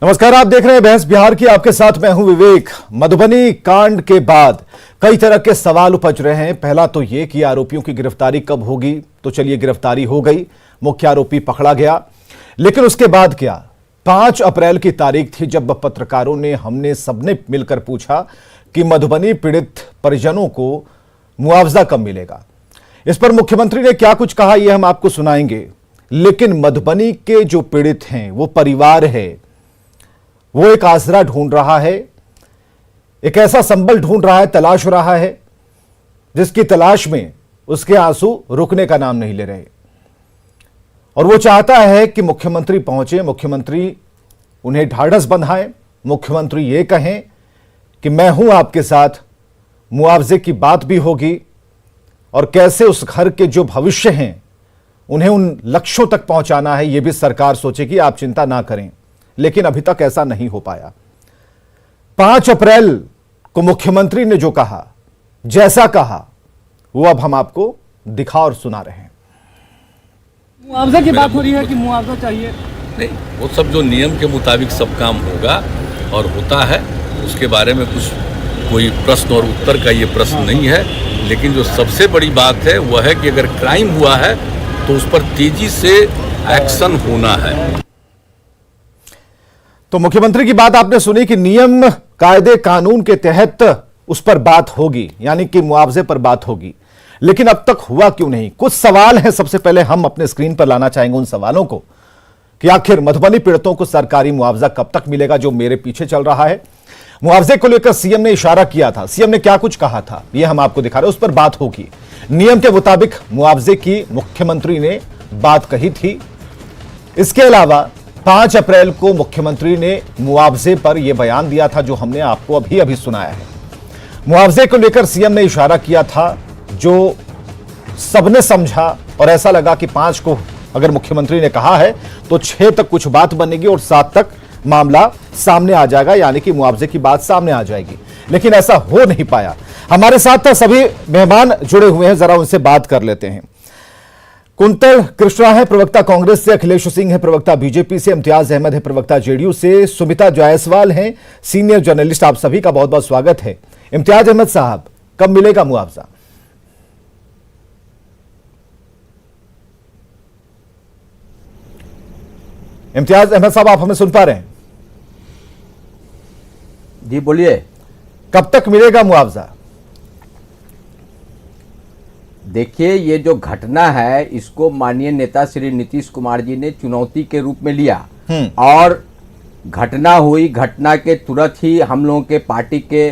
नमस्कार, आप देख रहे हैं बहस बिहार की। आपके साथ मैं हूं विवेक। मधुबनी कांड के बाद कई तरह के सवाल उपज रहे हैं। पहला तो यह कि आरोपियों की गिरफ्तारी कब होगी, तो चलिए गिरफ्तारी हो गई, मुख्य आरोपी पकड़ा गया। लेकिन उसके बाद क्या? 5 अप्रैल की तारीख थी जब पत्रकारों ने, हमने सबने मिलकर पूछा कि मधुबनी पीड़ित परिजनों को मुआवजा कब मिलेगा। इस पर मुख्यमंत्री ने क्या कुछ कहा, यह हम आपको सुनाएंगे। लेकिन मधुबनी के जो पीड़ित हैं, वो परिवार है, वो एक आसरा ढूंढ रहा है, एक ऐसा संबल ढूंढ रहा है, तलाश रहा है, जिसकी तलाश में उसके आंसू रुकने का नाम नहीं ले रहे। और वो चाहता है कि मुख्यमंत्री पहुंचे, मुख्यमंत्री उन्हें ढाढ़स बंधाएं, मुख्यमंत्री ये कहें कि मैं हूं आपके साथ, मुआवजे की बात भी होगी और कैसे उस घर के जो भविष्य हैं उन्हें उन लक्ष्यों तक पहुंचाना है, यह भी सरकार सोचेगी, आप चिंता ना करें। लेकिन अभी तक ऐसा नहीं हो पाया। 5 अप्रैल को मुख्यमंत्री ने जो कहा, जैसा कहा, वो अब हम आपको दिखा और सुना रहे हैं। मुआवजा की बात हो रही है कि मुआवजा चाहिए। नहीं, वो सब जो नियम के मुताबिक सब काम होगा और होता है, उसके बारे में कुछ कोई प्रश्न और उत्तर का ये प्रश्न नहीं है। लेकिन जो सबसे बड़ी बात है वह है कि अगर क्राइम हुआ है तो उस पर तेजी से एक्शन होना है। तो मुख्यमंत्री की बात आपने सुनी कि नियम कायदे कानून के तहत उस पर बात होगी, यानी कि मुआवजे पर बात होगी। लेकिन अब तक हुआ क्यों नहीं? कुछ सवाल हैं। सबसे पहले हम अपने स्क्रीन पर लाना चाहेंगे उन सवालों को कि आखिर मधुबनी पीड़ितों को सरकारी मुआवजा कब तक मिलेगा, जो मेरे पीछे चल रहा है। मुआवजे को लेकर सीएम ने इशारा किया था, सीएम ने क्या कुछ कहा था, यह हम आपको दिखा रहे हैं। उस पर बात होगी। नियम के मुताबिक मुआवजे की मुख्यमंत्री ने बात कही थी। इसके अलावा 5 अप्रैल को मुख्यमंत्री ने मुआवजे पर यह बयान दिया था, जो हमने आपको अभी अभी सुनाया है। मुआवजे को लेकर सीएम ने इशारा किया था, जो सबने समझा और ऐसा लगा कि 5 को अगर मुख्यमंत्री ने कहा है तो 6 तक कुछ बात बनेगी और 7 तक मामला सामने आ जाएगा, यानी कि मुआवजे की बात सामने आ जाएगी। लेकिन ऐसा हो नहीं पाया। हमारे साथ सभी मेहमान जुड़े हुए हैं, जरा उनसे बात कर लेते हैं। कुंतल कृष्णा है प्रवक्ता कांग्रेस से, अखिलेश सिंह है प्रवक्ता बीजेपी से, इम्तियाज अहमद है प्रवक्ता जेडीयू से, सुमिता जायसवाल हैं सीनियर जर्नलिस्ट। आप सभी का बहुत बहुत स्वागत है। इम्तियाज अहमद साहब, कब मिलेगा मुआवजा? इम्तियाज अहमद साहब, आप हमें सुन पा रहे हैं? जी बोलिए। कब तक मिलेगा मुआवजा? देखिए, ये जो घटना है इसको माननीय नेता श्री नीतीश कुमार जी ने चुनौती के रूप में लिया और घटना हुई, घटना के तुरंत ही हम लोगों के पार्टी के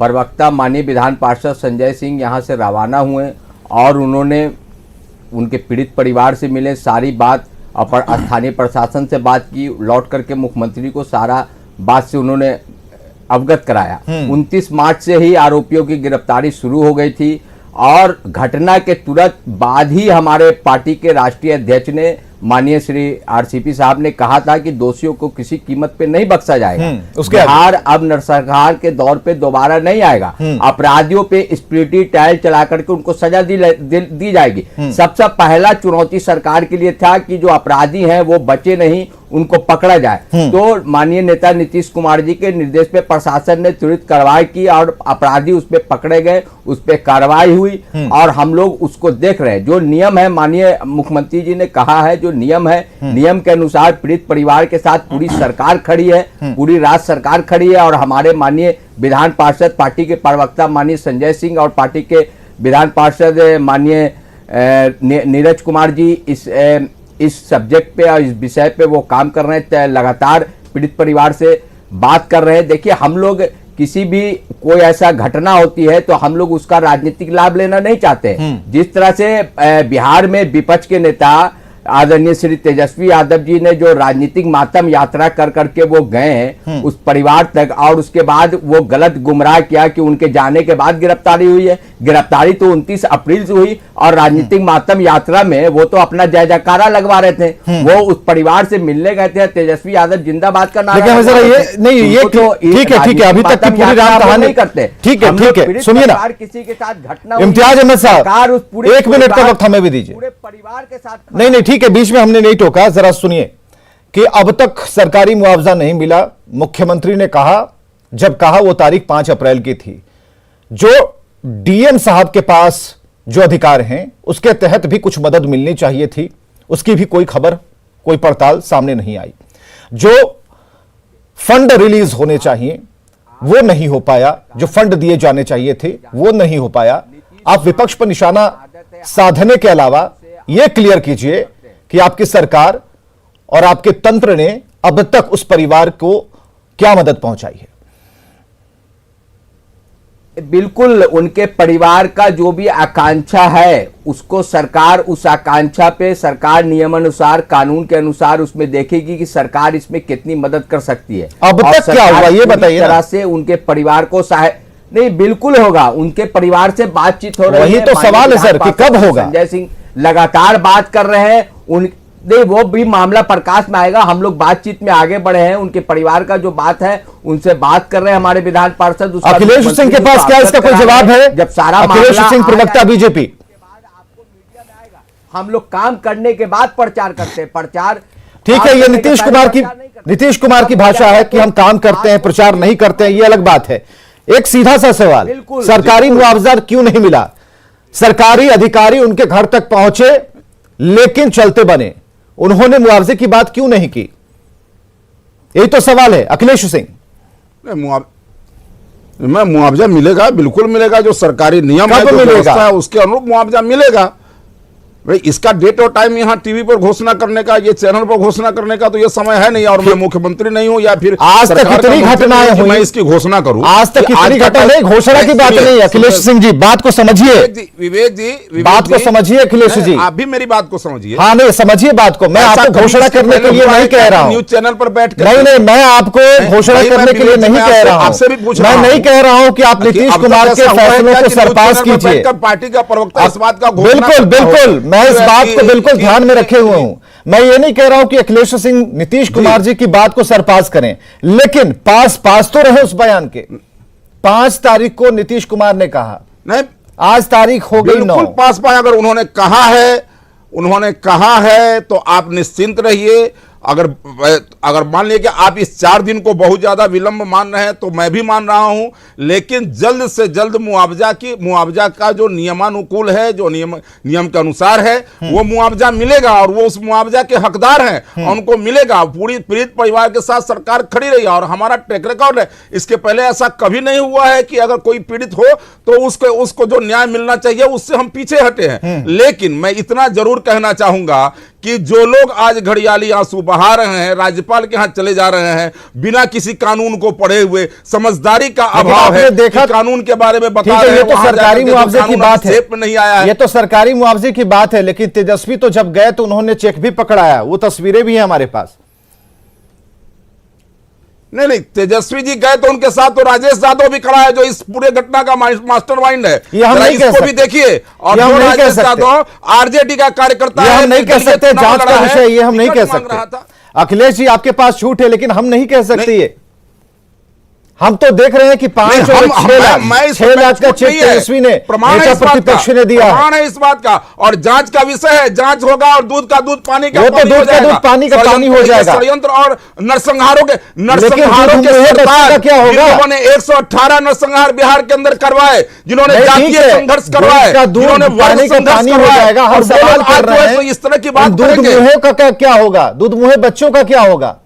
प्रवक्ता माननीय विधान पार्षद संजय सिंह यहाँ से रवाना हुए और उन्होंने उनके पीड़ित परिवार से मिले, सारी बात स्थानीय प्रशासन से बात की, लौट करके मुख्यमंत्री को सारा बात से उन्होंने अवगत कराया। 29 मार्च से ही आरोपियों की गिरफ्तारी शुरू हो गई थी और घटना के तुरंत बाद ही हमारे पार्टी के राष्ट्रीय अध्यक्ष ने माननीय श्री आरसीपी साहब ने कहा था कि दोषियों को किसी कीमत पे नहीं बख्शा जाएगा। बिहार अब नरसंहार के दौर पे दोबारा नहीं आएगा। अपराधियों पे स्पिरिटी ट्रायल चला करके उनको सजा दी जाएगी। सबसे पहला चुनौती सरकार के लिए था कि जो अपराधी हैं वो बचे नहीं, उनको पकड़ा जाए। तो माननीय नेता नीतीश कुमार जी के निर्देश पे प्रशासन ने त्वरित कार्रवाई की और अपराधी उस पर पकड़े गए, उस पर कार्रवाई हुई और हम लोग उसको देख रहे हैं। जो नियम है, माननीय मुख्यमंत्री जी ने कहा है, जो नियम है, नियम के अनुसार पीड़ित परिवार के साथ पूरी सरकार खड़ी है, पूरी राज्य सरकार खड़ी है और हमारे माननीय विधान पार्षद पार्टी के प्रवक्ता माननीय संजय सिंह और पार्टी के विधान पार्षद माननीय नीरज कुमार जी इस सब्जेक्ट पे और इस विषय पे वो काम कर रहे हैं, लगातार पीड़ित परिवार से बात कर रहे हैं। देखिए, हम लोग किसी भी कोई ऐसा घटना होती है तो हम लोग उसका राजनीतिक लाभ लेना नहीं चाहते। जिस तरह से बिहार में विपक्ष के नेता आदरणीय श्री तेजस्वी यादव जी ने जो राजनीतिक मातम यात्रा कर करके वो गए हैं उस परिवार तक और उसके बाद वो गलत गुमराह किया कि उनके जाने के बाद गिरफ्तारी हुई है। गिरफ्तारी तो 29 अप्रैल से हुई और राजनीतिक मातम यात्रा में वो तो अपना जय जयकारा लगवा रहे थे। वो उस परिवार से मिलने गए थे, तेजस्वी यादव जिंदाबाद का नारा। ठीक है, अभी तक की पूरी राम कहानी नहीं करते। ठीक है, सुनिए ना, किसी के साथ घटना इम्तियाज अहमद साहब, 1 मिनट का वक्त हमें भी दीजिए। पूरे परिवार के साथ नहीं, ठीक है, बीच में हमने नहीं टोका, जरा सुनिए कि अब तक सरकारी मुआवजा नहीं मिला। मुख्यमंत्री ने कहा, जब कहा वो तारीख 5 अप्रैल की थी, जो डीएम साहब के पास जो अधिकार हैं उसके तहत भी कुछ मदद मिलनी चाहिए थी, उसकी भी कोई खबर, कोई पड़ताल सामने नहीं आई। जो फंड रिलीज होने चाहिए वो नहीं हो पाया, जो फंड दिए जाने चाहिए थे वो नहीं हो पाया। आप विपक्ष पर निशाना साधने के अलावा यह क्लियर कीजिए कि आपकी सरकार और आपके तंत्र ने अब तक उस परिवार को क्या मदद पहुंचाई है। बिल्कुल, उनके परिवार का जो भी आकांक्षा है उसको सरकार, उस आकांक्षा पे सरकार नियमानुसार, कानून के अनुसार उसमें देखेगी कि सरकार इसमें कितनी मदद कर सकती है। अब तक क्या हुआ ये बताइए ना। तरह से उनके परिवार को नहीं, बिल्कुल होगा, उनके परिवार से बातचीत हो रही है। वही तो सवाल है सर कि कब होगा। संजय सिंह लगातार बात कर रहे हैं, नहीं, वो भी मामला प्रकाश में आएगा। हम लोग बातचीत में आगे बढ़े हैं, उनके परिवार का जो बात है उनसे बात कर रहे हैं हमारे विधान पार्षद। अखिलेश सिंह के पास क्या इसका कोई जवाब है? जब सारा अखिलेश सिंह प्रवक्ता बीजेपी, हम लोग काम करने के बाद प्रचार करते हैं। प्रचार ठीक है, ये नीतीश कुमार की भाषा है कि हम काम करते हैं, प्रचार नहीं करते हैं, ये अलग बात है। एक सीधा सा सवाल, सरकारी मुआवजा क्यों नहीं मिला? सरकारी अधिकारी उनके घर तक पहुंचे लेकिन चलते बने, उन्होंने मुआवजे की बात क्यों नहीं की? यही तो सवाल है अखिलेश सिंह। मुआवजा मिलेगा, बिल्कुल मिलेगा। जो सरकारी नियम है, जो व्यवस्था है, उसके अनुरूप मुआवजा मिलेगा। भाई इसका डेट और टाइम यहाँ टीवी पर घोषणा करने का, ये चैनल पर घोषणा करने का तो ये समय है नहीं। और मैं मुख्यमंत्री नहीं हूँ या फिर आज तक कितनी घटनाएं हुई, मैं इसकी घोषणा करूं। आज तक कितनी घटना, घोषणा की बात नहीं है। अखिलेश सिंह जी बात को समझिए, विवेक जी बात को समझिए अखिलेश जी। आप भी मेरी बात को समझिए। हाँ, नहीं समझिए बात को। मैं आपको घोषणा करने के लिए नहीं कह रहा हूँ, न्यूज चैनल पर बैठ कर। नहीं, मैं आपको घोषणा करने के लिए नहीं कह रहा हूँ। मैं नहीं कह रहा हूँ कि आप नीतीश कुमार के फैसलों को सरपास कीजिए। पार्टी का प्रवक्ता इस बात का बिल्कुल, मैं इस बात को बिल्कुल ध्यान में रखे हुए हूं। मैं ये नहीं कह रहा हूं कि अखिलेश सिंह नीतीश कुमार जी की बात को सरपास करें, लेकिन पास तो रहे उस बयान के। 5 तारीख को नीतीश कुमार ने कहा, नहीं आज तारीख हो गई 9। पास पाए, अगर उन्होंने कहा है तो आप निश्चिंत रहिए। अगर मान लिया कि आप इस 4 दिन को बहुत ज्यादा विलंब मान रहे हैं तो मैं भी मान रहा हूं, लेकिन जल्द से जल्द मुआवजा का जो नियमानुकूल है, जो नियम के अनुसार है, वो मुआवजा मिलेगा और वो उस मुआवजा के हकदार हैं, उनको मिलेगा। पूरी पीड़ित परिवार के साथ सरकार खड़ी रही और हमारा ट्रैक रिकॉर्ड है। इसके पहले ऐसा कभी नहीं हुआ है कि अगर कोई पीड़ित हो तो उसको जो न्याय मिलना चाहिए उससे हम पीछे हटे हैं। लेकिन मैं इतना जरूर कहना चाहूंगा कि जो लोग आज घड़ियाली आंसू बहा रहे हैं, राज्यपाल के यहां चले जा रहे हैं बिना किसी कानून को पढ़े हुए, समझदारी का अभाव है, देखा कानून के बारे में बता रहे हैं। ये तो सरकारी मुआवजे की बात है, नहीं आया है। ये तो सरकारी मुआवजे की बात है, लेकिन तेजस्वी तो जब गए तो उन्होंने चेक भी पकड़ाया, वो तस्वीरें भी हैं हमारे पास। नहीं, तेजस्वी जी गए तो उनके साथ तो राजेश यादव भी खड़ा है, जो इस पूरे घटना का मास्टरमाइंड है। ये हम नहीं कह सकते, भी देखिए। और जो राजेश यादव आरजेडी का कार्यकर्ता है, हम नहीं कह सकते, जांच का विषय ये हम नहीं कह सकते। अखिलेश जी आपके पास छूट है, लेकिन हम नहीं कह सकते ये। हम तो देख रहे हैं कि 5 और 6 लाख का चेक तेजस्वी ने, नेता प्रतिपक्ष ने दिया है इस बात का। और जांच का विषय है, जांच होगा और दूध का दूध पानी का वो तो दूध का दूध पानी का पानी हो जाएगा। षड्यंत्र और नरसंहारों के क्या होगा? जिन्होंने 118 नरसंहार बिहार के अंदर करवाए, जिन्होंने जातीय संघर्ष करवाए, जिन्होंने पानी का पानी हो जाएगा। हम सवाल कर रहे हैं इस तरह की बात, दूध मुहे का क्या होगा? दूध मुहे बच्चों का क्या होगा?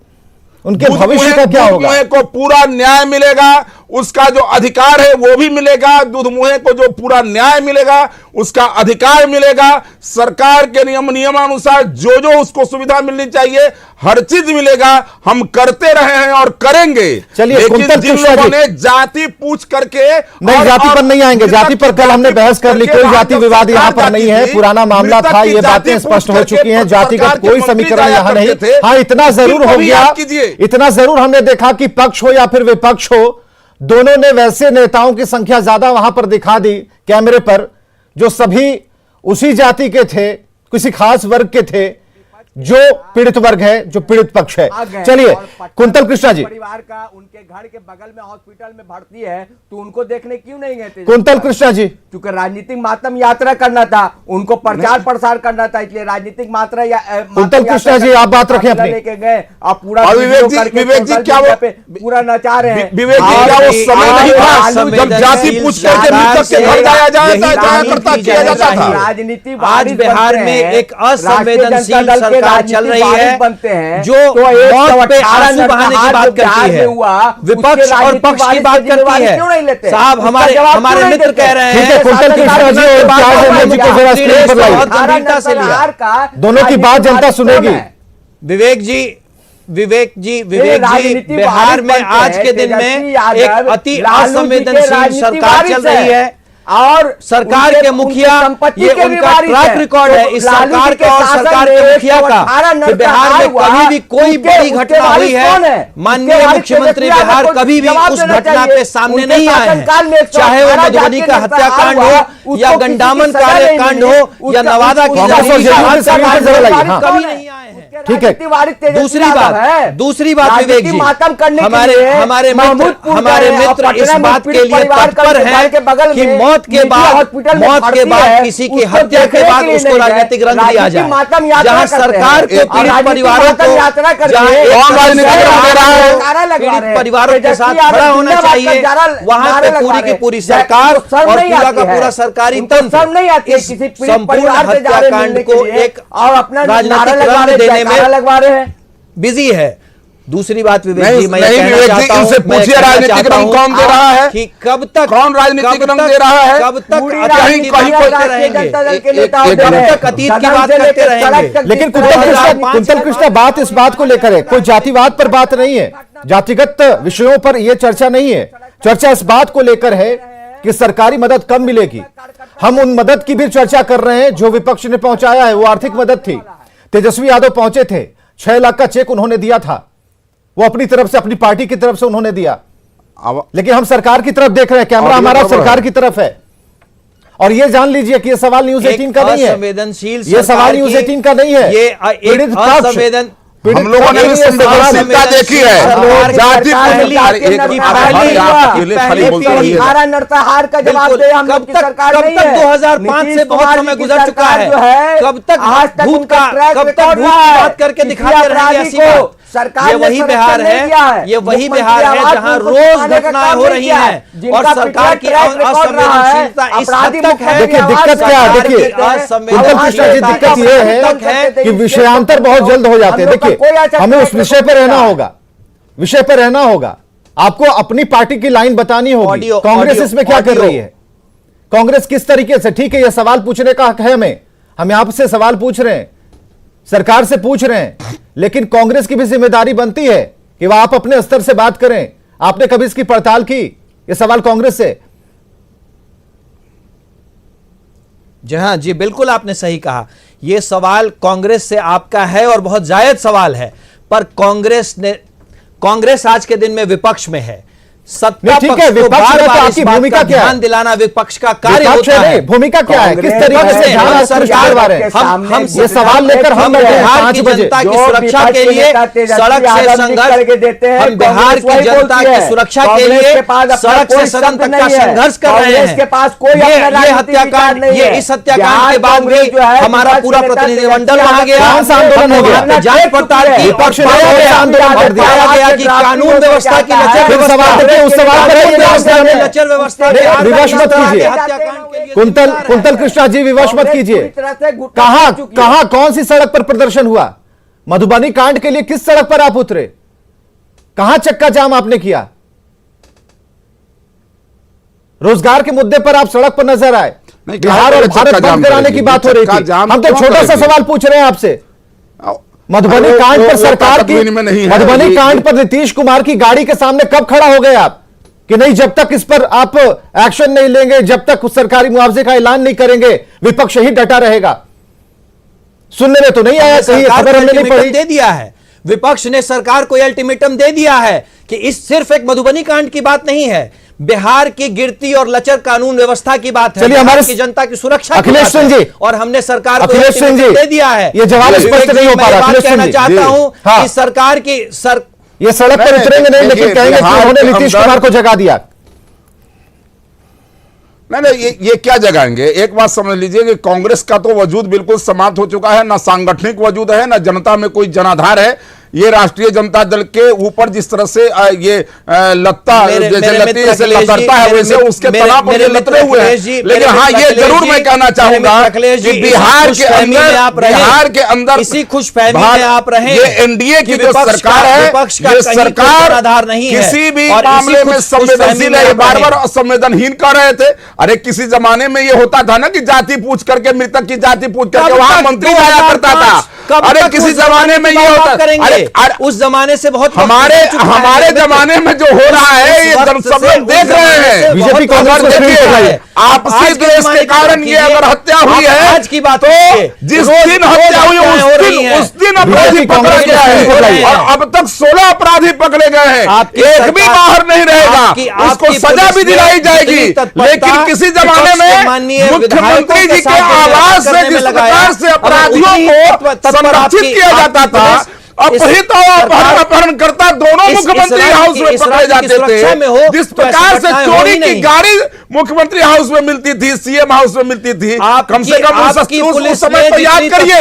उनके भविष्य का क्या होगा? दूध को पूरा न्याय मिलेगा, उसका जो अधिकार है वो भी मिलेगा। दूध मुहे को जो पूरा न्याय मिलेगा, उसका अधिकार मिलेगा। सरकार के नियमानुसार जो उसको सुविधा मिलनी चाहिए, हर चीज मिलेगा। हम करते रहे हैं और करेंगे। चलिए, लेकिन जिन लोगों ने जाति पूछ करके, नहीं, जाति पर नहीं आएंगे। जाति पर कल हमने बहस कर ली, कोई जाति विवाद यहाँ पर नहीं है। पुराना मामला था, ये बातें स्पष्ट हो चुकी हैं। जातिगत कोई समीकरण यहाँ नहीं। हाँ, इतना जरूर हो गया, इतना जरूर हमने देखा कि पक्ष हो या फिर विपक्ष हो, दोनों ने वैसे नेताओं की संख्या ज्यादा वहां पर दिखा दी कैमरे पर, जो सभी उसी जाति के थे, किसी खास वर्ग के थे, जो पीड़ित वर्ग है, जो पीड़ित पक्ष है। चलिए, कुंतल कृष्णा जी, परिवार का उनके घर के बगल में हॉस्पिटल में भर्ती है, तो उनको देखने क्यों नहीं गए? कुंतल कृष्णा जी, क्योंकि राजनीतिक मातम यात्रा करना था, उनको प्रचार प्रसार करना था, इसलिए राजनीतिक मात्रा कुंतल कृष्णा जी, आप बात रखें अपनी। लेके गए और पूरा विवेक जी क्या वो पूरा नचा रहे हैं। विवेक जी क्या वो समय नहीं था जब जाति पूछ करके मृतक के घर जाया जाया करता किया जाता था? राजनीति आज बिहार में एक असंवेदनशील सरकार चल रही है जो मौत पे आंसू बहाने की बात करती है, विपक्ष और पक्ष की बात करती है। साहब हमारे मित्र कह रहे हैं कुंतल कृष्णा जी और त्यागराजन जी को जरा स्क्रीन पर लाइए। बहुत गंभीरता से लिया, दोनों की बात जनता सुनेगी। विवेक जी बिहार में आज के दिन में एक अति असंवेदनशील सरकार चल रही है और सरकार के मुखिया, ये उनका ट्रैक रिकॉर्ड है इस सरकार का और सरकार के मुखिया का कि बिहार में कभी भी कोई बड़ी घटना हुई है, माननीय मुख्यमंत्री बिहार कभी भी उस घटना पे सामने नहीं आए हैं, चाहे वो मधुबनी का हत्याकांड हो या गंडामन कांड हो या नवादा की हत्याकांड, कभी नहीं आए हैं। ठीक है, दूसरी बात विवेक जी, हमारे मित्र इस बात के लिए तत्पर हैं कि मौत के बाद किसी की हत्या के बाद उसको राजनीतिक रंग दिया जाए, जहां सरकार को पीड़ित परिवारों को पीड़ित परिवारों के साथ खड़ा होना चाहिए, वहां पे पूरी की पूरी सरकार और पूरा का पूरा सरकारी तंत्र इस संपूर्ण हत्याकांड को एक राजनीतिक रंग देने लगवा रहे हैं, बिजी है। दूसरी बात विवेक जी, मैं इनसे पूछिए राजनीतिक रंग कौन दे रहा है कि कब तक कौन राजनीतिक रंग दे रहा है, कब तक कहीं करते रहेंगे, कब तक अतीत की बात करते रहेंगे। लेकिन कुंतल कृष्णा बात इस बात को लेकर है, कोई जातिवाद पर बात नहीं है, जातिगत विषयों पर यह चर्चा नहीं है, चर्चा इस बात को लेकर है कि सरकारी मदद कम मिलेगी। हम उन मदद की भी चर्चा कर रहे हैं जो विपक्ष ने पहुंचाया है, वो आर्थिक मदद थी। तेजस्वी यादव पहुंचे थे, 6 लाख का चेक उन्होंने दिया था, वो अपनी तरफ से, अपनी पार्टी की तरफ से उन्होंने दिया। लेकिन हम सरकार की तरफ देख रहे हैं, कैमरा हमारा सरकार की तरफ है। और ये जान लीजिए कि ये सवाल न्यूज़ 18 का नहीं है, संवेदनशील ये सवाल न्यूज़ 18 का नहीं है, ये असंवेदन हम लोगों ने भी संवेदनशीलता देखी है। जाति नरसंहार का जवाब दे हम लोग की सरकार नहीं है। 2005 से बहुत समय गुजर चुका है, कब तक भूत का बात करके दिखाते रहेंगे। सरकार ये वही बिहार है, ये वही बिहार है जहां रोज घटनाएं हो रही हैं और सरकार की असंवेदनशीलता इस हद तक है। देखिए दिक्कत क्या है, देखिए कुंतल कृष्णा जी, दिक्कत ये है कि विषयांतर बहुत जल्द हो जाते हैं। देखिए हमें उस विषय पर रहना होगा, विषय पर रहना होगा, आपको अपनी पार्टी की लाइन बतानी होगी। कांग्रेस इसमें क्या कर रही है, कांग्रेस किस तरीके से, ठीक है यह सवाल पूछने का हक है, हम आपसे सवाल पूछ रहे हैं, सरकार से पूछ रहे हैं, लेकिन कांग्रेस की भी जिम्मेदारी बनती है कि वह आप अपने स्तर से बात करें। आपने कभी इसकी पड़ताल की, यह सवाल कांग्रेस से? जी हाँ जी, बिल्कुल आपने सही कहा, यह सवाल कांग्रेस से आपका है और बहुत जायज सवाल है। पर कांग्रेस आज के दिन में विपक्ष में है, सत्ता ठीक है, विपक्ष में तो आपकी भूमिका क्या है? ध्यान दिलाना विपक्ष का कार्य होता है। भूमिका क्या है, किस तरीके से हम ये सवाल लेकर हम बिहार की जनता की सुरक्षा के लिए सड़क से संघर्ष, हम बिहार की जनता की सुरक्षा के लिए सड़क से सदन तक का संघर्ष कर रहे हैं। ये हत्याकांड, ये इस हत्याकांड के बाद भी हमारा पूरा प्रतिनिधिमंडल वहां गया, आंदोलन हो गया, जांच पड़ताल की, आंदोलन कर दिया गया कि कानून व्यवस्था की लचर उस सवाल लचर व्यवस्था विवश मत कीजिए। कुंतल कृष्णा जी विवश मत कीजिए। कहां कौन सी सड़क पर प्रदर्शन हुआ? मधुबनी कांड के लिए किस सड़क पर आप उतरे? कहां चक्का जाम आपने किया? रोजगार के मुद्दे पर आप सड़क पर नजर आए, बिहार और भारत बंद कराने की बात हो रही थी। हम तो छोटा सा सवाल पूछ रहे हैं आपसे, मधुबनी कांड पर सरकार की, मधुबनी कांड पर नीतीश कुमार की गाड़ी के सामने कब खड़ा हो गए आप कि नहीं, जब तक इस पर आप एक्शन नहीं लेंगे, जब तक सरकारी मुआवजे का ऐलान नहीं करेंगे, विपक्ष ही डटा रहेगा? सुनने में तो नहीं आया, कहीं खबर हमने नहीं पढ़ी। दे दिया है विपक्ष ने, सरकार को अल्टीमेटम दे दिया है कि इस सिर्फ एक मधुबनी कांड की बात नहीं है, बिहार की गिरती और लचर कानून व्यवस्था की बात है, चलिए हमारे की जनता की सुरक्षा अखिलेश सिंह जी, और हमने सरकार को दे दिया है। ये जवाब स्पष्ट नहीं हो पा रहा। कहना चाहता हूं कि सरकार की ये सड़क पर उतरेंगे नहीं, लेकिन कहेंगे कि उन्होंने नीतीश कुमार को जगा दिया। नहीं, ये क्या जगाएंगे? एक बात समझ लीजिए कि कांग्रेस का तो वजूद बिल्कुल समाप्त हो चुका है, ना सांगठनिक वजूद है, ना जनता में कोई जनाधार है। ये राष्ट्रीय जनता दल के ऊपर जिस तरह से ये लत्ता जैसे लतरता है, वैसे उसके तनाव पर लतरे हुए हैं। लेकिन हाँ, ये जरूर मैं कहना चाहूंगा कि बिहार के अंदर इसी खुशफहमी में आप रहे। ये एनडीए की जो सरकार है, ये सरकार आधार नहीं है, किसी भी मामले में संवेदनशील है। ये बार बार असंवेदनहीन कर रहे थे। अरे किसी जमाने में ये होता था ना कि जाति पूछ करके, मृतक की जाति पूछ करके वहां मंत्री जाया करता था। अरे किसी जमाने में ये होता, अरे उस जमाने से बहुत हमारे जमाने में जो हो रहा है, ये सब लोग देख रहे हैं। बीजेपी कांग्रेस देखिए, आपसी द्वेष के कारण ये अगर हत्या हुई है, आज की बात तो जिस दिन हत्या हुई उस दिन अपराधी पकड़ा गया है, और अब तक 16 अपराधी पकड़े गए हैं। एक भी बाहर नहीं रहेगा, उसको सजा भी दिलाई जाएगी। लेकिन किसी जमाने में मुख्यमंत्री जी के आवास से जिस प्रकार से अपराधियों को संरक्षित किया जाता था, अपहृत और अपहरणकर्ता दोनों मुख्यमंत्री हाउस में पकड़े जाते थे। जिस प्रकार से चोरी की गाड़ी मुख्यमंत्री हाउस में मिलती थी, सीएम हाउस में मिलती थी, कम से कम उस समय पर याद करिए।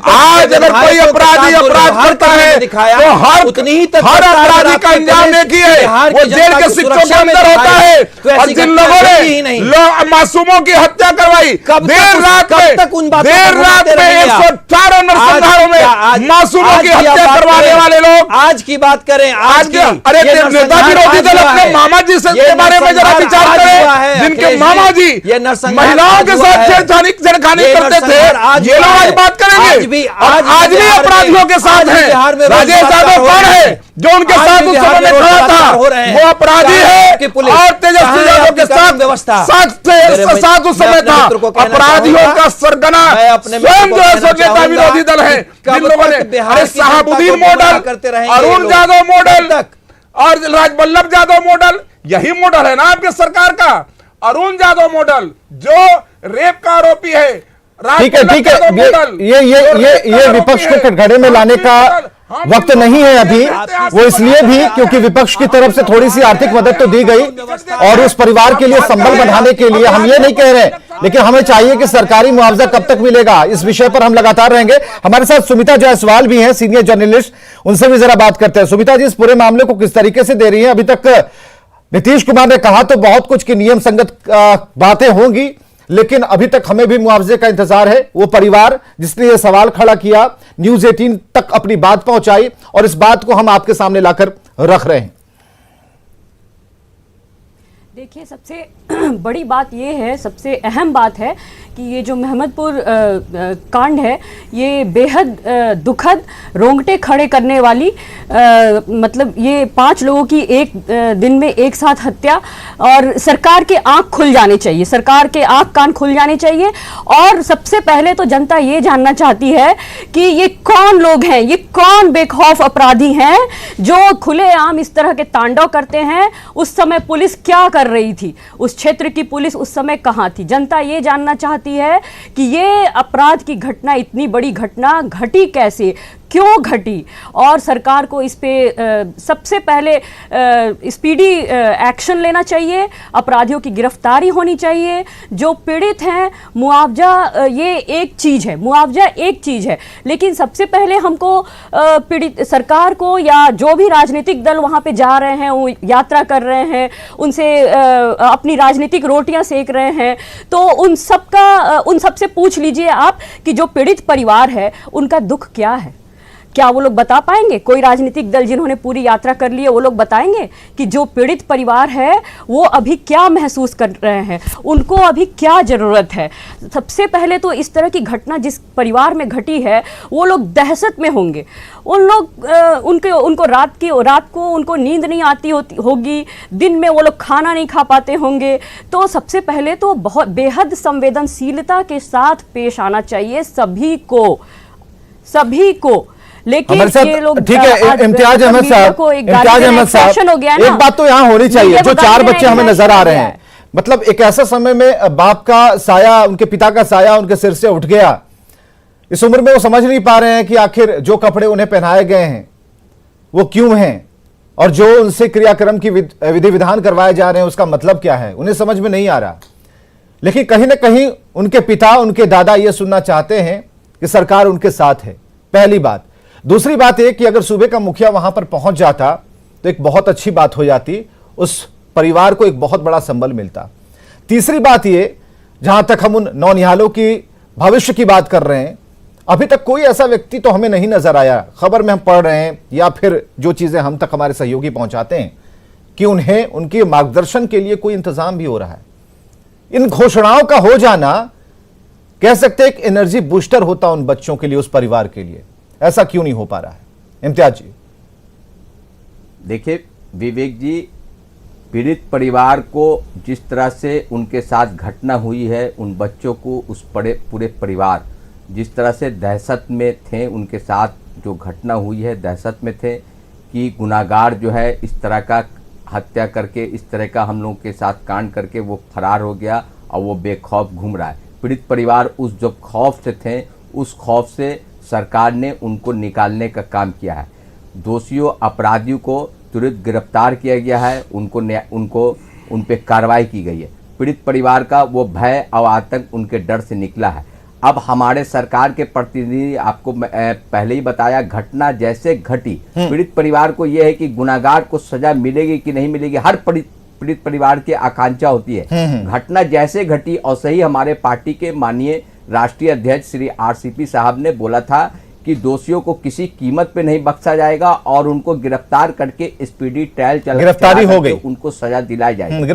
आज अगर कोई अपराधी अपराध करता है तो हर अपराधी का अंजाम एक ही है, वो जेल के सिक्कों के अंदर होता है। और जिन लोगों ने मासूमों की हत्या करवाई, देर रात में 118 नरसंहारों में मासूमों की हत्या करवाने वाले लोग, आज की बात करें, आज की अरे नेता विरोधी दल अपने मामा जी से के बारे में जरा विचार करें, जिनके मामा जी महिलाओं के साथ छेड़खानी करते थे। ये लोग आज बात करेंगे, आज भी अपराधियों के साथ हैं। राजेश यादव कौन है जो उनके साथ उस समय में खड़ा था? वो अपराधी है, और तेजस्वी यादव के साथ उस समय था। अपराधियों का सरगना स्वयं जो है नेता विरोधी दल है, जिन लोगों ने अरे शहाबुद्दीन मॉडल, अरुण यादव मॉडल और राजवल्लभ यादव मॉडल, यही मॉडल है ना आपके सरकार का। अरुण यादव मॉडल जो रेप का आरोपी है, ठीक है, ये विपक्ष को कटघरे में लाने का वक्त नहीं है अभी। वो इसलिए भी क्योंकि विपक्ष की तरफ से थोड़ी सी आर्थिक मदद तो दी गई, और उस परिवार के लिए संबल बढ़ाने के लिए हम ये नहीं कह रहे, लेकिन हमें चाहिए कि सरकारी मुआवजा कब तक मिलेगा, इस विषय पर हम लगातार रहेंगे। हमारे साथ सुमिता जायसवाल भी हैं, सीनियर जर्नलिस्ट, उनसे भी जरा बात करते हैं। सुमिता जी, इस पूरे मामले को किस तरीके से दे रही है? अभी तक नीतीश कुमार ने कहा तो बहुत कुछ की नियम संगत बातें होंगी, लेकिन अभी तक हमें भी मुआवजे का इंतजार है। वो परिवार जिसने ये सवाल खड़ा किया, न्यूज़ 18 तक अपनी बात पहुंचाई, और इस बात को हम आपके सामने लाकर रख रहे हैं। देखिए, सबसे बड़ी बात ये है, सबसे अहम बात है कि ये जो महमदपुर कांड है, ये बेहद दुखद, रोंगटे खड़े करने वाली, मतलब ये 5 लोगों की एक दिन में एक साथ हत्या, और सरकार के आंख खुल जाने चाहिए, सरकार के आंख कान खुल जाने चाहिए। और सबसे पहले तो जनता ये जानना चाहती है कि ये कौन लोग हैं, ये कौन बेखौफ अपराधी हैं जो खुलेआम इस तरह के तांडव करते हैं। उस समय पुलिस क्या कर रही थी, उस क्षेत्र की पुलिस उस समय कहां थी? जनता ये जानना चाहती है कि ये अपराध की घटना, इतनी बड़ी घटना घटी कैसे, क्यों घटी, और सरकार को इस पे सबसे पहले स्पीडी एक्शन लेना चाहिए, अपराधियों की गिरफ्तारी होनी चाहिए। जो पीड़ित हैं, मुआवजा ये एक चीज़ है, मुआवजा एक चीज़ है, लेकिन सबसे पहले हमको पीड़ित सरकार को, या जो भी राजनीतिक दल वहाँ पे जा रहे हैं, वो यात्रा कर रहे हैं, उनसे अपनी राजनीतिक रोटियां सेक रहे हैं, तो उन सबसे पूछ लीजिए आप कि जो पीड़ित परिवार है उनका दुख क्या है। क्या वो लोग बता पाएंगे? कोई राजनीतिक दल जिन्होंने पूरी यात्रा कर ली है, वो लोग बताएंगे कि जो पीड़ित परिवार है वो अभी क्या महसूस कर रहे हैं, उनको अभी क्या ज़रूरत है? सबसे पहले तो इस तरह की घटना जिस परिवार में घटी है, वो लोग दहशत में होंगे। उन लोग उनको रात को उनको नींद नहीं आती होगी, दिन में वो लोग खाना नहीं खा पाते होंगे। तो सबसे पहले तो बहुत बेहद संवेदनशीलता के साथ पेश आना चाहिए सभी को। लेकिन ये लोग, ठीक है, इम्तियाज अहमद साहब, एक बात तो यहाँ होनी चाहिए, जो 4 बच्चे हमें नजर आ रहे हैं, मतलब एक ऐसा समय में बाप का साया, उनके पिता का साया उनके सिर से उठ गया। इस उम्र में वो समझ नहीं पा रहे हैं कि आखिर जो कपड़े उन्हें पहनाए गए हैं वो क्यों हैं, और जो उनसे क्रियाक्रम की विधि विधान करवाए जा रहे हैं उसका मतलब क्या है, उन्हें समझ में नहीं आ रहा। लेकिन कहीं ना कहीं उनके पिता, उनके दादा यह सुनना चाहते हैं कि सरकार उनके साथ है, पहली बात। दूसरी बात यह कि अगर सूबे का मुखिया वहां पर पहुंच जाता तो एक बहुत अच्छी बात हो जाती, उस परिवार को एक बहुत बड़ा संबल मिलता। तीसरी बात यह, जहां तक हम उन नौनिहालों की भविष्य की बात कर रहे हैं, अभी तक कोई ऐसा व्यक्ति तो हमें नहीं नजर आया, खबर में हम पढ़ रहे हैं या फिर जो चीजें हम तक हमारे सहयोगी पहुंचाते हैं, कि उन्हें उनके मार्गदर्शन के लिए कोई इंतजाम भी हो रहा है। इन घोषणाओं का हो जाना कह सकते हैं एक एनर्जी बूस्टर होता उन बच्चों के लिए, उस परिवार के लिए। ऐसा क्यों नहीं हो पा रहा है इम्तियाज जी? देखिए विवेक जी, पीड़ित परिवार को जिस तरह से उनके साथ घटना हुई है, उन बच्चों को, उस पूरे परिवार जिस तरह से दहशत में थे, उनके साथ जो घटना हुई है दहशत में थे कि गुनाहगार जो है इस तरह का हत्या करके, इस तरह का हम लोगों के साथ कांड करके वो फरार हो गया और वो बेखौफ घूम रहा है। पीड़ित परिवार उस जो खौफ से थे, उस खौफ से सरकार ने उनको निकालने का काम किया है। दोषियों, अपराधियों को तुरंत गिरफ्तार किया गया है, उन पे कार्रवाई की गई है। पीड़ित परिवार का वो भय और आतंक उनके डर से निकला है। अब हमारे सरकार के प्रतिनिधि, आपको पहले ही बताया, घटना जैसे घटी, पीड़ित परिवार को यह है कि गुनाहगार को सजा मिलेगी कि नहीं मिलेगी, हर पीड़ित परिवार की आकांक्षा होती है। घटना जैसे घटी और सही हमारे पार्टी के माननीय राष्ट्रीय अध्यक्ष श्री RCP साहब ने बोला था कि दोषियों को किसी कीमत पे नहीं बख्शा जाएगा और उनको गिरफ्तार करके स्पीडी ट्रायल गिरफ्तारी हो गई, उनको सजा दिलाई जाएगी।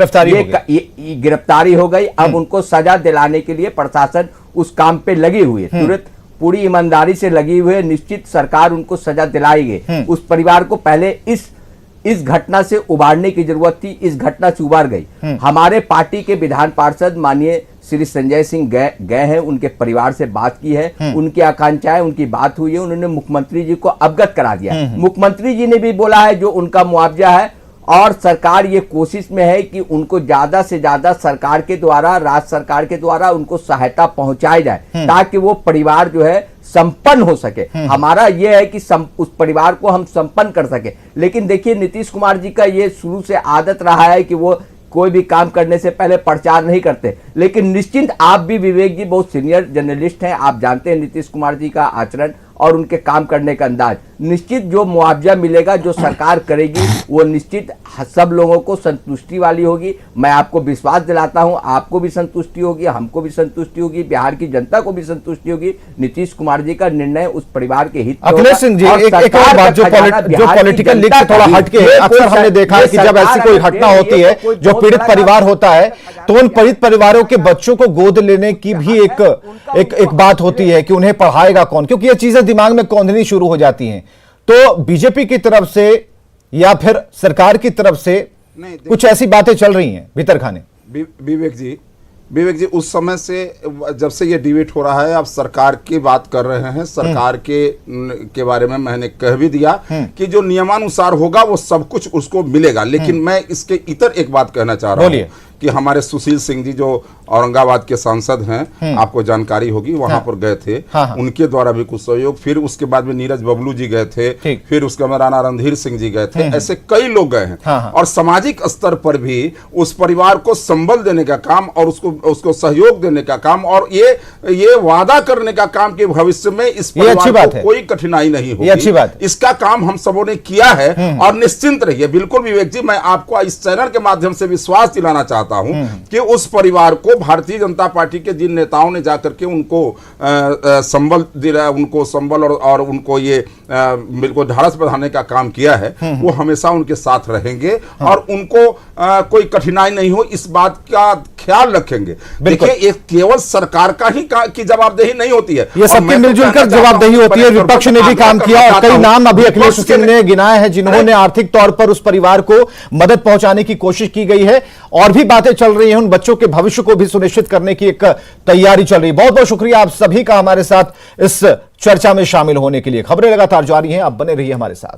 गिरफ्तारी हो गई। अब उनको सजा दिलाने के लिए प्रशासन उस काम पे लगी हुई है, तुरंत पूरी ईमानदारी से लगी हुई है। निश्चित सरकार उनको सजा दिलाएगी। उस परिवार को पहले इस घटना से उबारने की जरूरत थी, इस घटना से उबार गई। हमारे पार्टी के विधान पार्षद माननीय श्री संजय सिंह गए हैं, उनके परिवार से बात की है, उनकी आकांक्षाएं, उनकी बात हुई है, उन्होंने मुख्यमंत्री जी को अवगत करा दिया। मुख्यमंत्री जी ने भी बोला है जो उनका मुआवजा है, और सरकार ये कोशिश में है कि उनको ज्यादा से ज्यादा सरकार के द्वारा, राज्य सरकार के द्वारा उनको सहायता पहुंचाई जाए, ताकि वो परिवार जो है संपन्न हो सके। हमारा ये है कि उस परिवार को हम संपन्न कर सके। लेकिन देखिए, नीतीश कुमार जी का ये शुरू से आदत रहा है कि वो कोई भी काम करने से पहले प्रचार नहीं करते। लेकिन निश्चिंत, आप भी विवेक जी बहुत सीनियर जर्नलिस्ट हैं, आप जानते हैं नीतीश कुमार जी का आचरण और उनके काम करने का अंदाज। निश्चित जो मुआवजा मिलेगा, जो सरकार करेगी, वो निश्चित सब लोगों को संतुष्टि वाली होगी। मैं आपको विश्वास दिलाता हूं, आपको भी संतुष्टि होगी, हमको भी संतुष्टि होगी, बिहार की जनता को भी संतुष्टि होगी। नीतीश कुमार जी का निर्णय उस परिवार के हित में। अखिलेश सिंह जी, एक और बात जो पॉलिटिकल लीक से थोड़ा हटके, अक्सर हमने देखा है कि जब ऐसी कोई घटना होती है, जो पीड़ित परिवार होता है, तो उन पीड़ित परिवारों के बच्चों को गोद लेने की भी एक बात होती है कि उन्हें पढ़ाएगा कौन, क्योंकि ये चीजें दिमाग में कौंधनी शुरू हो जाती हैं। तो बीजेपी की तरफ से या फिर सरकार की तरफ से कुछ ऐसी बातें चल रही हैं भीतर खाने। विवेक जी, उस समय से जब से ये डिबेट हो रहा है, आप सरकार की बात कर रहे हैं। सरकार के बारे में मैंने कह भी दिया कि जो नियमानुसार होगा वो सब कुछ उसको मिलेगा। लेकिन मैं इसके इतर एक बात कहना चाह रहा हूँ कि हमारे सुशील सिंह जी जो औरंगाबाद के सांसद हैं, आपको जानकारी होगी, वहां पर गए थे। उनके द्वारा भी कुछ सहयोग, फिर उसके बाद में नीरज बबलू जी गए थे, फिर उसके बाद राणा रणधीर सिंह जी गए थे। ऐसे कई लोग गए हैं। और सामाजिक स्तर पर भी उस परिवार को संबल देने का काम और उसको सहयोग देने का काम और ये वादा करने का काम कि भविष्य में इस परिवार को कोई कठिनाई नहीं होगी, अच्छी बात। इसका काम हम सबों ने किया है। और निश्चिंत रहिए, बिल्कुल विवेक जी, मैं आपको इस चैनल के माध्यम से विश्वास दिलाना चाहता हूं कि उस परिवार को भारतीय जनता पार्टी के जिन नेताओं ने जाकर के उनको संबल दिलाया, उनको संबल और उनको ये बिल्कुल ढाढ़स बढ़ाने का काम किया है, वो हमेशा उनके साथ रहेंगे और उनको कोई कठिनाई नहीं हो, इस बात का ख्याल रखेंगे। देखिए, ये केवल सरकार का ही की जवाबदेही नहीं होती है, ये सबकी मिलजुल कर जवाबदेही होती है। विपक्ष ने भी काम किया और कई नाम अभी अखिलेश सिंह ने गिनाए हैं जिन्होंने आर्थिक तौर पर उस परिवार को मदद पहुंचाने की कोशिश की गई है। और भी बातें चल रही हैं, उन बच्चों के भविष्य को भी सुनिश्चित करने की एक तैयारी चल रही है। बहुत बहुत शुक्रिया आप सभी का हमारे साथ इस चर्चा में शामिल होने के लिए। खबरें लगातार जारी हैं, आप बने रहिए हमारे साथ।